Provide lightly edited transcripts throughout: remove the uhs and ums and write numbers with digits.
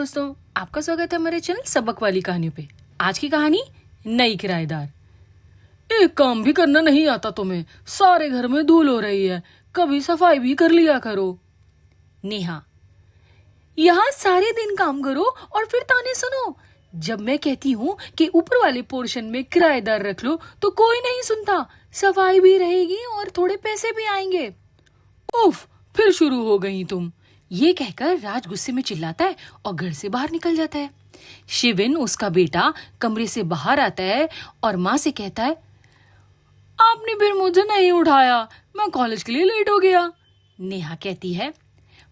दोस्तों, आपका स्वागत है हमारे चैनल सबक वाली कहानियों पे। आज की कहानी नई किराएदार। एक काम भी करना नहीं आता तुम्हें, सारे घर में धूल हो रही है, कभी सफाई भी कर लिया करो। नेहा, यहाँ सारे दिन काम करो और फिर ताने सुनो। जब मैं कहती हूँ कि ऊपर वाले पोर्शन में किराएदार रख लो तो कोई नहीं सुनता, सफाई भी रहेगी और थोड़े पैसे भी आएंगे। उफ, फिर शुरू हो गई तुम। ये कहकर राज गुस्से में चिल्लाता है और घर से बाहर निकल जाता है। शिविन, उसका बेटा, कमरे से बाहर आता है और माँ से कहता है, आपने फिर मुझे नहीं उठाया, मैं कॉलेज के लिए लेट हो गया। नेहा कहती है,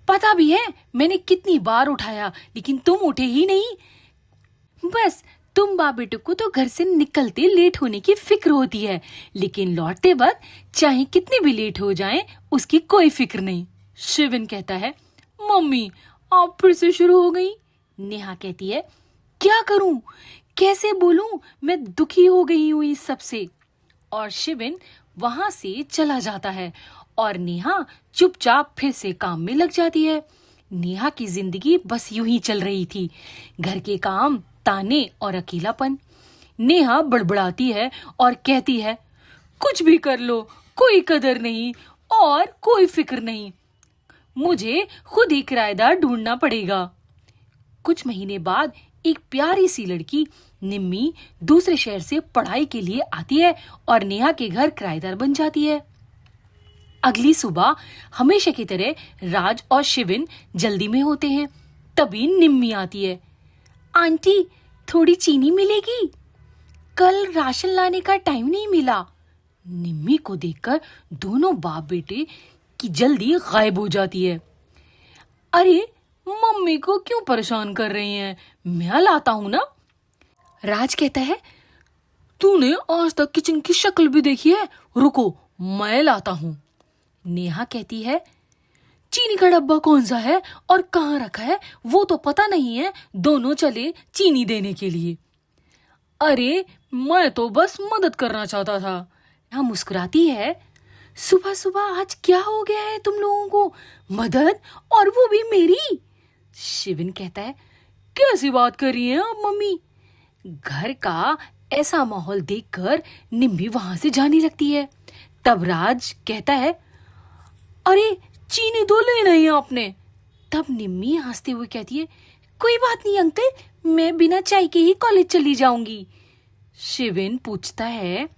पता भी है मैंने कितनी बार उठाया, लेकिन तुम उठे ही नहीं। बस तुम बाप बेटे को तो घर से निकलते लेट होने की फिक्र होती है, लेकिन लौटते वक्त चाहे कितने भी लेट हो जाएं, उसकी कोई फिक्र नहीं। शिविन कहता है, मम्मी आप फिर से शुरू हो गई। नेहा कहती है, क्या करूं, कैसे बोलूं, मैं दुखी हो गई हूं इस सब से। और शिविन वहां से चला जाता है और नेहा चुपचाप फिर से काम में लग जाती है। नेहा की जिंदगी बस यूं ही चल रही थी, घर के काम, ताने और अकेलापन। नेहा बड़बड़ाती है और कहती है, कुछ भी कर लो, कोई कदर नहीं और कोई फिक्र नहीं, मुझे खुद ही किराएदार ढूंढना पड़ेगा। कुछ महीने बाद एक प्यारी सी लड़की निम्मी दूसरे शहर से पढ़ाई के लिए आती है और नेहा के घर किराएदार बन जाती है। अगली सुबह हमेशा की तरह राज और शिविन जल्दी में होते हैं। तभी निम्मी आती है। आंटी, थोड़ी चीनी मिलेगी? कल राशन लाने का टाइम नहीं मिला। निम्मी को देखकर दोनों बाप बेटे की जल्दी गायब हो जाती है। अरे, मम्मी को क्यों परेशान कर रही हैं? मैं लाता हूं ना। राज कहता है, तूने आज तक किचन की शक्ल भी देखी है? रुको, मैं लाता हूं। नेहा कहती है, चीनी का डब्बा कौन सा है और कहाँ रखा है वो तो पता नहीं है, दोनों चले चीनी देने के लिए। अरे, मैं तो बस मदद करना चाहता था। नेहा मुस्कुराती है, सुबह सुबह आज क्या हो गया है तुम लोगों को? मदद, और वो भी मेरी? शिविन कहता है, कैसी बात कर रही हैं आप मम्मी? घर का ऐसा माहौल देखकर निम्मी वहां से जाने लगती है। तब राज कहता है, अरे चीनी तो ले नहीं आपने। तब निम्मी हंसते हुए कहती है, कोई बात नहीं अंकल, मैं बिना चाय के ही कॉलेज चली जाऊंगी। शिविन पूछता है,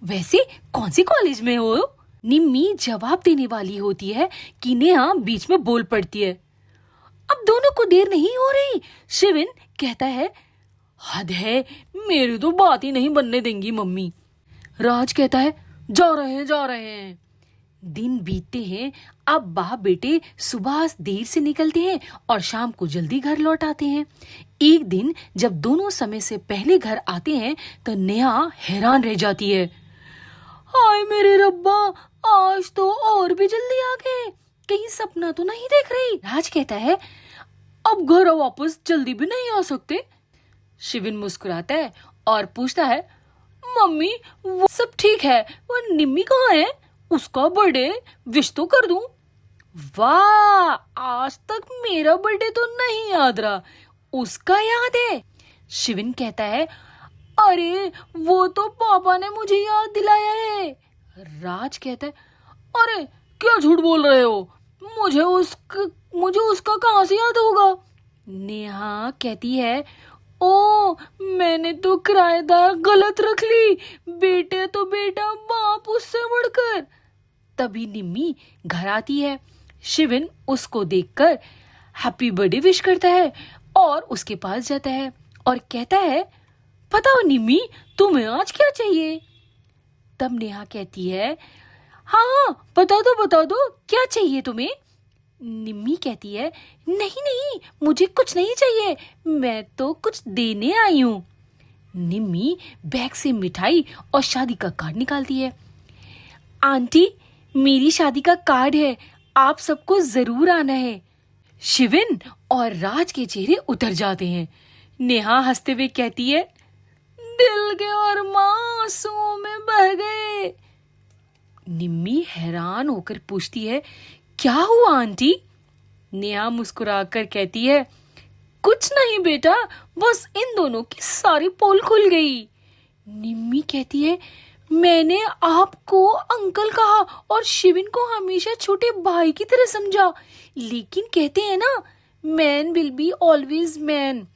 वैसे कौन सी कॉलेज में हो? निम्मी जवाब देने वाली होती है कि नेहा बीच में बोल पड़ती है, अब दोनों को देर नहीं हो रही। शिविन कहता है, हद है, मेरी तो बात ही नहीं बनने देंगी मम्मी। राज कहता है, जा रहे हैं। दिन बीतते हैं। अब बाप बेटे सुबह देर से निकलते हैं और शाम को जल्दी घर लौट आते हैं। एक दिन जब दोनों समय से पहले घर आते हैं तो नेहा हैरान रह जाती है। हाय मेरे रब्बा, आज तो और भी जल्दी आ गए, कहीं सपना तो नहीं देख रही? राज कहता है, अब घर वापस जल्दी भी नहीं आ सकते। शिविन मुस्कुराता है और पूछता है, मम्मी वो सब ठीक है, वो निम्मी कहाँ है? उसका बर्थडे विश तो कर दूं। वाह, आज तक मेरा बर्थडे तो नहीं याद रहा, उसका याद है? शिविन कहता है, अरे वो तो पापा ने मुझे याद दिलाया है। राज कहता है, अरे क्या झूठ बोल रहे हो, मुझे उसका कहाँ से याद होगा? नेहा कहती है, ओ, मैंने तो किराएदार गलत रख ली, बेटे तो बेटा, बाप उससे बढ़कर। तभी निम्मी घर आती है। शिविन उसको देखकर हैप्पी बर्थडे विश करता है और उसके पास जाता है और कहता है, पता हो निम्मी, तुम्हें आज क्या चाहिए? तब नेहा कहती है, हाँ बता दो क्या चाहिए तुम्हें? निम्मी कहती है, नहीं, मुझे कुछ नहीं चाहिए, मैं तो कुछ देने आई हूँ। निम्मी बैग से मिठाई और शादी का कार्ड निकालती है। आंटी, मेरी शादी का कार्ड है, आप सबको जरूर आना है। शिविन और राज के चेहरे उतर जाते हैं। नेहा हंसते हुए कहती है, दिल के और आंसुओं में बह गए। निम्मी हैरान होकर पूछती है, क्या हुआ आंटी? नेहा मुस्कुराकर कहती है, कुछ नहीं बेटा, बस इन दोनों की सारी पोल खुल गई। निम्मी कहती है, मैंने आपको अंकल कहा और शिविन को हमेशा छोटे भाई की तरह समझा, लेकिन कहते हैं ना, man will be always man.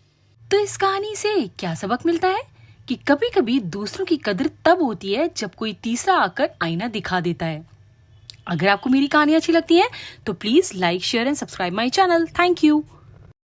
तो इस कहानी से क्या सबक मिलता है कि कभी कभी दूसरों की कदर तब होती है जब कोई तीसरा आकर आईना दिखा देता है। अगर आपको मेरी कहानी अच्छी लगती है तो please like, share and subscribe my channel. Thank you.